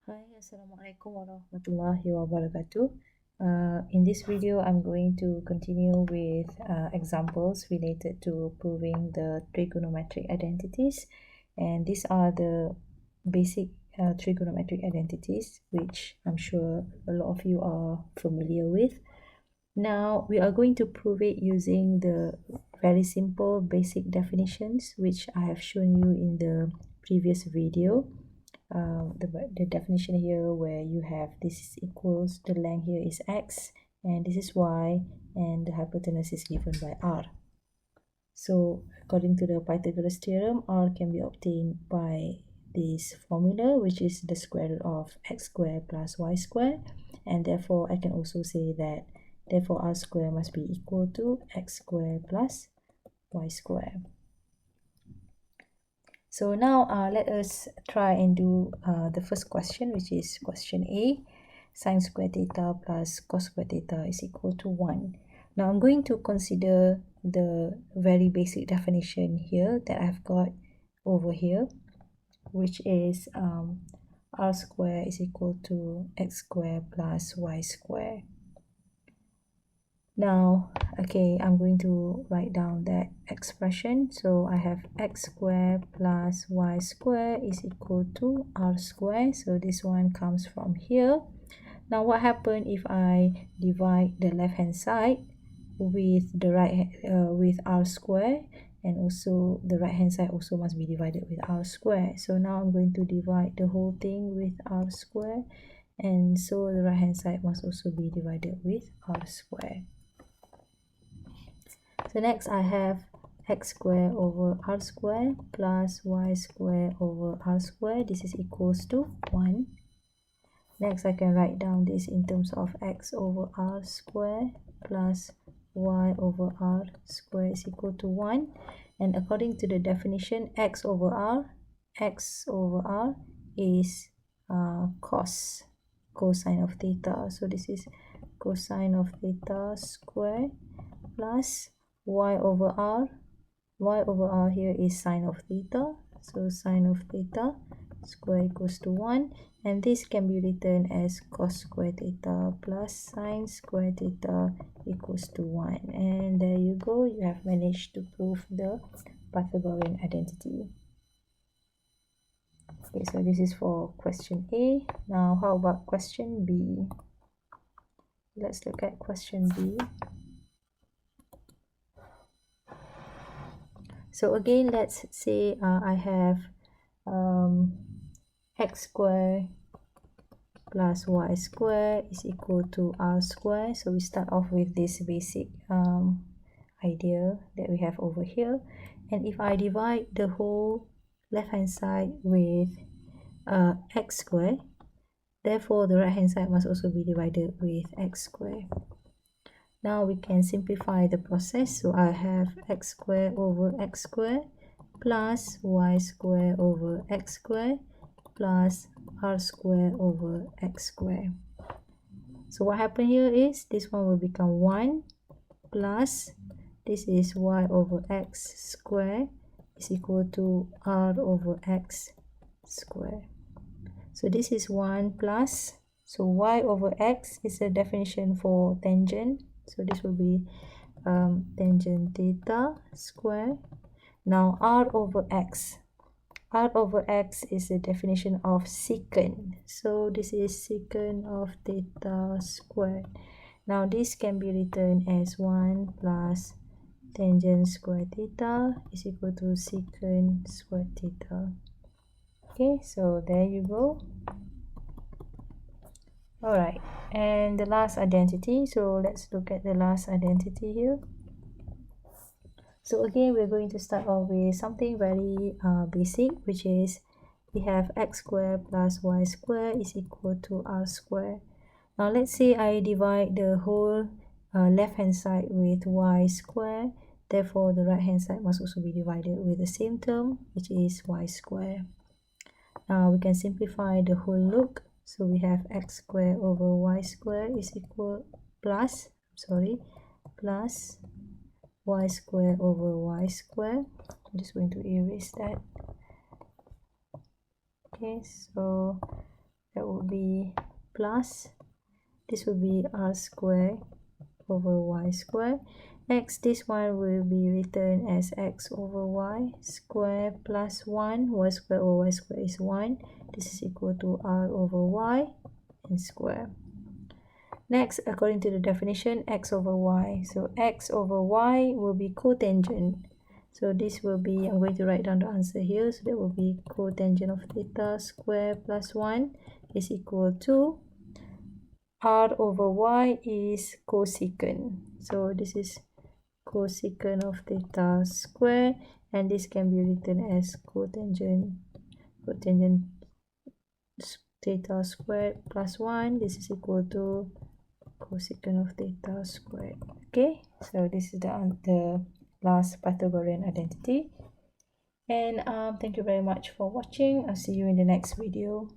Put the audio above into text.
Hi, Assalamualaikum warahmatullahi wabarakatuh. In this video, I'm going to continue with examples related to proving the trigonometric identities. And these are the basic trigonometric identities, which I'm sure a lot of you are familiar with. Now, we are going to prove it using the very simple basic definitions, which I have shown you in the previous video. The definition here where you have this is equals, the length here is x and this is y, and the hypotenuse is given by r. So according to the Pythagoras theorem, r can be obtained by this formula, which is the square root of x squared plus y squared, and therefore I can also say that therefore r squared must be equal to x squared plus y squared. So now let us try and do the first question, which is question A. Sine square theta plus cos square theta is equal to 1. Now I'm going to consider the very basic definition here that I've got over here, which is r square is equal to x square plus y square. Now, okay, I'm going to write down that expression. So I have x squared plus y squared is equal to r squared. So this one comes from here. Now what happens if I divide the left hand side with the with r squared, and also the right hand side also must be divided with r squared. So now I'm going to divide the whole thing with r squared, and so the right hand side must also be divided with r squared. So next I have x squared over r squared plus y squared over r squared. This is equals to 1. Next I can write down this in terms of x over r squared plus y over r squared is equal to 1. And according to the definition, x over r is cosine of theta. So this is cosine of theta squared plus y over r here is sine of theta, so sine of theta square equals to 1, and this can be written as cos square theta plus sine square theta equals to 1. And there you go, you have managed to prove the Pythagorean identity. Okay, so this is for question A. Now how about question B? Let's look at question B. So again, let's say I have x squared plus y squared is equal to r squared. So we start off with this basic idea that we have over here. And if I divide the whole left hand side with x squared, therefore the right hand side must also be divided with x squared. Now we can simplify the process. So I have x squared over x squared plus y squared over x squared plus r squared over x squared. So what happened here is this one will become 1 plus this is y over x squared is equal to r over x squared. So this is 1 plus, so y over x is a definition for tangent. So this will be tangent theta square. Now r over x is a definition of secant. So this is secant of theta squared. Now this can be written as 1 plus tangent square theta is equal to secant square theta. Okay, so there you go. Alright, and the last identity. So let's look at the last identity here. So again, we're going to start off with something very basic, which is we have x squared plus y squared is equal to r squared. Now let's say I divide the whole left hand side with y squared. Therefore, the right hand side must also be divided with the same term, which is y squared. Now we can simplify the whole look. So we have x squared over y squared is equal plus y squared over y squared. I'm just going to erase that. Okay, so that will plus, this will be r square over y square. X, this one will be written as x over y square plus 1. Y square over y square is 1. This is equal to r over y and square. Next, according to the definition, x over y. So x over y will be cotangent. So this will be, I'm going to write down the answer here. So that will be cotangent of theta square plus 1 is equal to r over y is cosecant. So this is cosecant of theta square, and this can be written as cotangent theta squared plus 1. This is equal to cosecant of theta squared. Okay, so this is the last Pythagorean identity. And thank you very much for watching. I'll see you in the next video.